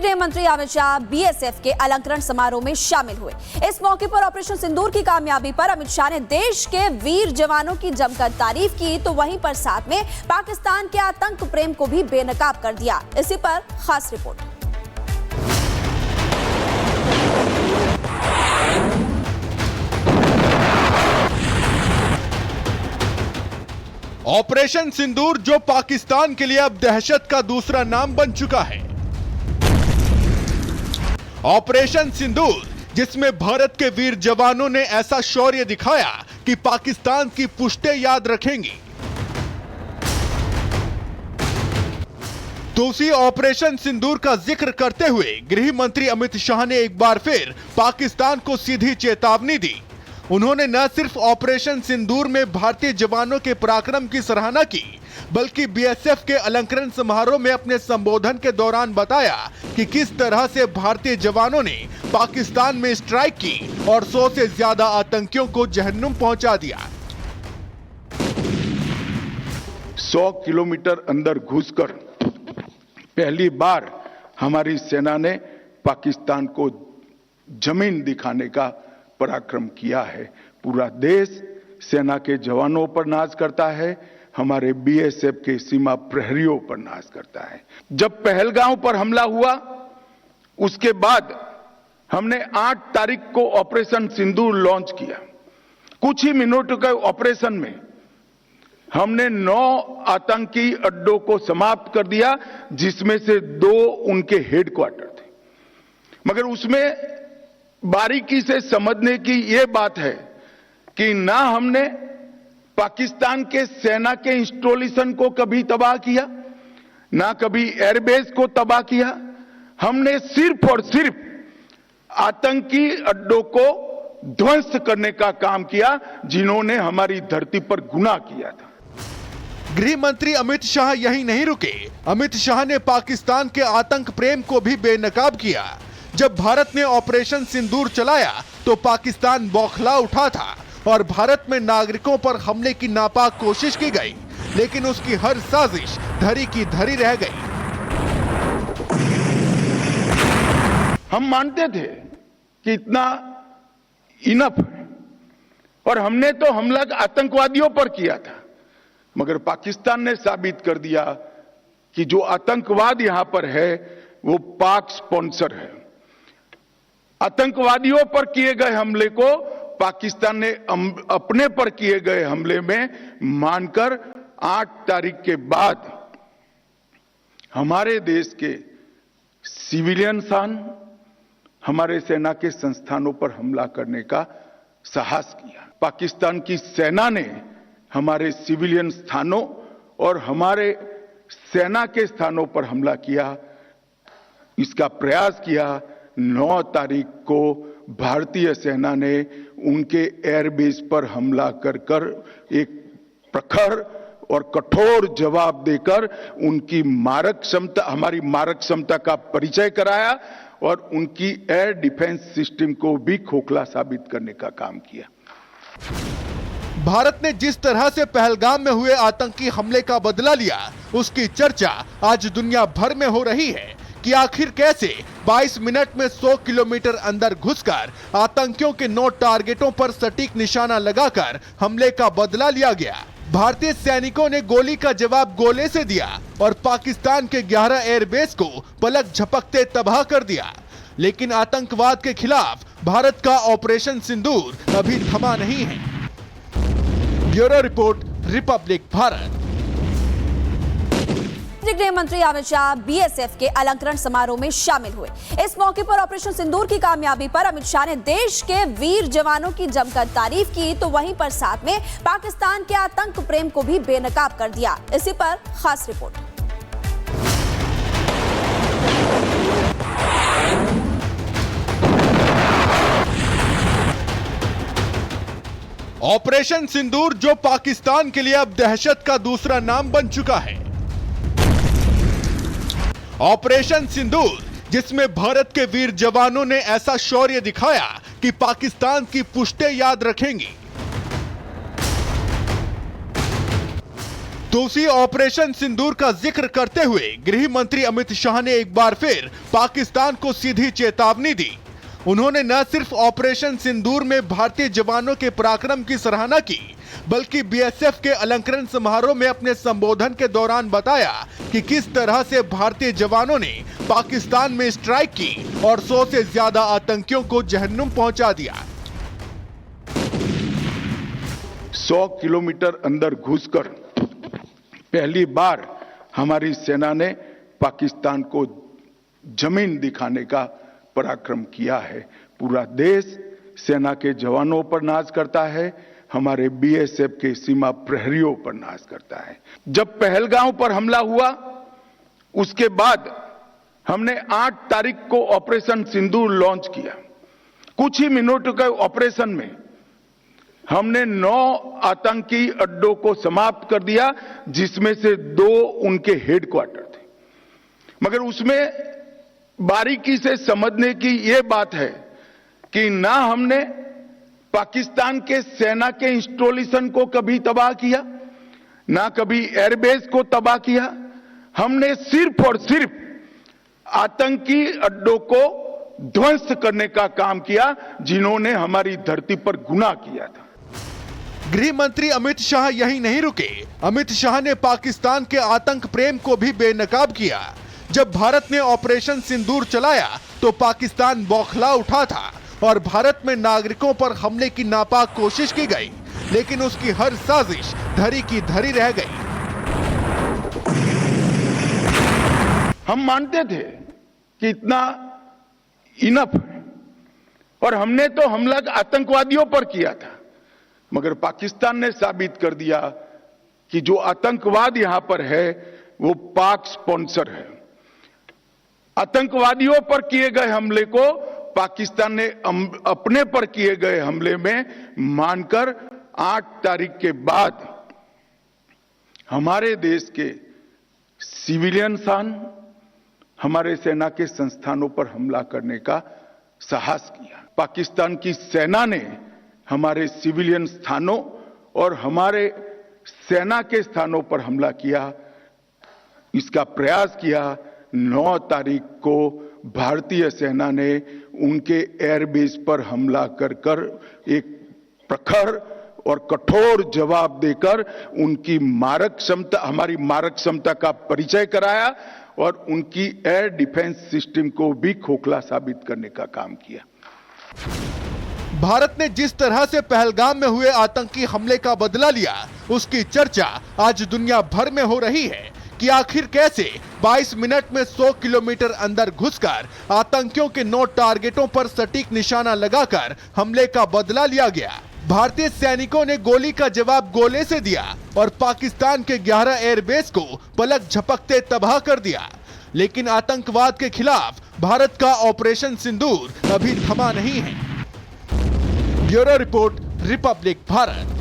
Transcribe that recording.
गृह मंत्री अमित शाह बीएसएफ के अलंकरण समारोह में शामिल हुए। इस मौके पर ऑपरेशन सिंदूर की कामयाबी पर अमित शाह ने देश के वीर जवानों की जमकर तारीफ की, तो वहीं पर साथ में पाकिस्तान के आतंक प्रेम को भी बेनकाब कर दिया। इसी पर खास रिपोर्ट। ऑपरेशन सिंदूर जो पाकिस्तान के लिए अब दहशत का दूसरा नाम बन चुका है। ऑपरेशन सिंदूर जिसमें भारत के वीर जवानों ने ऐसा शौर्य दिखाया कि पाकिस्तान की पुश्तें याद रखेंगी। तो उसी ऑपरेशन सिंदूर का जिक्र करते हुए गृह मंत्री अमित शाह ने एक बार फिर पाकिस्तान को सीधी चेतावनी दी। उन्होंने न सिर्फ ऑपरेशन सिंदूर में भारतीय जवानों के पराक्रम की सराहना की, बल्कि बीएसएफ के अलंकरण समारोह में अपने संबोधन के दौरान बताया कि किस तरह से भारतीय जवानों ने पाकिस्तान में स्ट्राइक की और 100 से ज्यादा आतंकियों को जहन्नुम पहुंचा दिया। 100 किलोमीटर अंदर घुसकर पहली बार हमारी सेना ने पाकिस्तान को जमीन दिखाने का पराक्रम किया है। पूरा देश सेना के जवानों पर नाज करता है, हमारे बीएसएफ के सीमा प्रहरियों पर नाज करता है। जब पहलगांव पर हमला हुआ उसके बाद हमने 8 तारीख को ऑपरेशन सिंदूर लॉन्च किया। कुछ ही मिनटों के ऑपरेशन में हमने 9 आतंकी अड्डों को समाप्त कर दिया, जिसमें से 2 उनके हेडक्वार्टर थे। मगर उसमें बारीकी से समझने की यह बात है कि ना हमने पाकिस्तान के सेना के इंस्टॉलेशन को कभी तबाह किया, ना कभी एयरबेस को तबाह किया। हमने सिर्फ और सिर्फ आतंकी अड्डों को ध्वस्त करने का काम किया, जिन्होंने हमारी धरती पर गुनाह किया था। गृह मंत्री अमित शाह यहीं नहीं रुके। अमित शाह ने पाकिस्तान के आतंक प्रेम को भी बेनकाब किया। जब भारत ने ऑपरेशन सिंदूर चलाया तो पाकिस्तान बौखला उठा था और भारत में नागरिकों पर हमले की नापाक कोशिश की गई, लेकिन उसकी हर साजिश धरी की धरी रह गई। हम मानते थे कि इतना इनफ है और हमने तो हमला आतंकवादियों पर किया था, मगर पाकिस्तान ने साबित कर दिया कि जो आतंकवाद यहां पर है वो पाक स्पॉन्सर है। आतंकवादियों पर किए गए हमले को पाकिस्तान ने अपने पर किए गए हमले में मानकर 8 तारीख के बाद हमारे देश के सिविलियन शान, हमारे सेना के संस्थानों पर हमला करने का साहस किया। पाकिस्तान की सेना ने हमारे सिविलियन स्थानों और हमारे सेना के स्थानों पर हमला किया, इसका प्रयास किया। 9 तारीख को भारतीय सेना ने उनके एयरबेस पर हमला कर एक प्रखर और कठोर जवाब देकर उनकी मारक क्षमता, हमारी मारक क्षमता का परिचय कराया और उनकी एयर डिफेंस सिस्टम को भी खोखला साबित करने का काम किया। भारत ने जिस तरह से पहलगाम में हुए आतंकी हमले का बदला लिया, उसकी चर्चा आज दुनिया भर में हो रही है कि आखिर कैसे 22 मिनट में 100 किलोमीटर अंदर घुसकर आतंकियों के 9 टारगेटों पर सटीक निशाना लगाकर हमले का बदला लिया गया। भारतीय सैनिकों ने गोली का जवाब गोले से दिया और पाकिस्तान के 11 एयरबेस को पलक झपकते तबाह कर दिया। लेकिन आतंकवाद के खिलाफ भारत का ऑपरेशन सिंदूर अभी थमा नहीं है। Bureau report, Republic Bharat. गृह मंत्री अमित शाह बीएसएफ के अलंकरण समारोह में शामिल हुए। इस मौके पर ऑपरेशन सिंदूर की कामयाबी पर अमित शाह ने देश के वीर जवानों की जमकर तारीफ की, तो वहीं पर साथ में पाकिस्तान के आतंक प्रेम को भी बेनकाब कर दिया। इसी पर खास रिपोर्ट। ऑपरेशन सिंदूर जो पाकिस्तान के लिए अब दहशत का दूसरा नाम बन चुका है। ऑपरेशन सिंदूर जिसमें भारत के वीर जवानों ने ऐसा शौर्य दिखाया कि पाकिस्तान की पुश्तें याद रखेंगी। दूसरी ऑपरेशन सिंदूर का जिक्र करते हुए गृह मंत्री अमित शाह ने एक बार फिर पाकिस्तान को सीधी चेतावनी दी। उन्होंने न सिर्फ ऑपरेशन सिंदूर में भारतीय जवानों के पराक्रम की सराहना की, बल्कि बीएसएफ के अलंकरण समारोह में अपने संबोधन के दौरान बताया कि किस तरह से भारतीय जवानों ने पाकिस्तान में स्ट्राइक की और 100 से ज्यादा आतंकियों को जहन्नुम पहुंचा दिया। 100 किलोमीटर अंदर घुसकर पहली बार हमारी सेना ने पाकिस्तान को जमीन दिखाने का पराक्रम किया है। पूरा देश सेना के जवानों पर नाज करता है, हमारे बीएसएफ के सीमा प्रहरियों पर नाज करता है। जब पहलगांव पर हमला हुआ उसके बाद हमने 8 तारीख को ऑपरेशन सिंदूर लॉन्च किया। कुछ ही मिनटों के ऑपरेशन में हमने 9 आतंकी अड्डों को समाप्त कर दिया, जिसमें से 2 उनके हेडक्वार्टर थे। मगर उसमें बारीकी से समझने की यह बात है कि ना हमने पाकिस्तान के सेना के इंस्टॉलेशन को कभी तबाह किया, ना कभी एयरबेस को तबाह किया। हमने सिर्फ और सिर्फ आतंकी अड्डों को ध्वंस करने का काम किया, जिन्होंने हमारी धरती पर गुनाह किया था। गृह मंत्री अमित शाह यहीं नहीं रुके। अमित शाह ने पाकिस्तान के आतंक प्रेम को भी बेनकाब किया। जब भारत ने ऑपरेशन सिंदूर चलाया तो पाकिस्तान बौखला उठा था और भारत में नागरिकों पर हमले की नापाक कोशिश की गई, लेकिन उसकी हर साजिश धरी की धरी रह गई। हम मानते थे कि इतना इनफ है और हमने तो हमला आतंकवादियों पर किया था, मगर पाकिस्तान ने साबित कर दिया कि जो आतंकवाद यहां पर है वो पाक स्पॉन्सर है। आतंकवादियों पर किए गए हमले को पाकिस्तान ने अपने पर किए गए हमले में मानकर 8 तारीख के बाद हमारे देश के सिविलियन हमारे सेना के संस्थानों पर हमला करने का साहस किया। पाकिस्तान की सेना ने हमारे सिविलियन स्थानों और हमारे सेना के स्थानों पर हमला किया, इसका प्रयास किया। 9 तारीख को भारतीय सेना ने उनके एयरबेस पर हमला कर एक प्रखर और कठोर जवाब देकर उनकी मारक क्षमता, हमारी मारक क्षमता का परिचय कराया और उनकी एयर डिफेंस सिस्टम को भी खोखला साबित करने का काम किया। भारत ने जिस तरह से पहलगाम में हुए आतंकी हमले का बदला लिया, उसकी चर्चा आज दुनिया भर में हो रही है कि आखिर कैसे 22 मिनट में 100 किलोमीटर अंदर घुसकर आतंकियों के 9 टारगेटों पर सटीक निशाना लगाकर हमले का बदला लिया गया। भारतीय सैनिकों ने गोली का जवाब गोले से दिया और पाकिस्तान के 11 एयरबेस को पलक झपकते तबाह कर दिया। लेकिन आतंकवाद के खिलाफ भारत का ऑपरेशन सिंदूर अभी थमा नहीं है। Bureau report, Republic Bharat.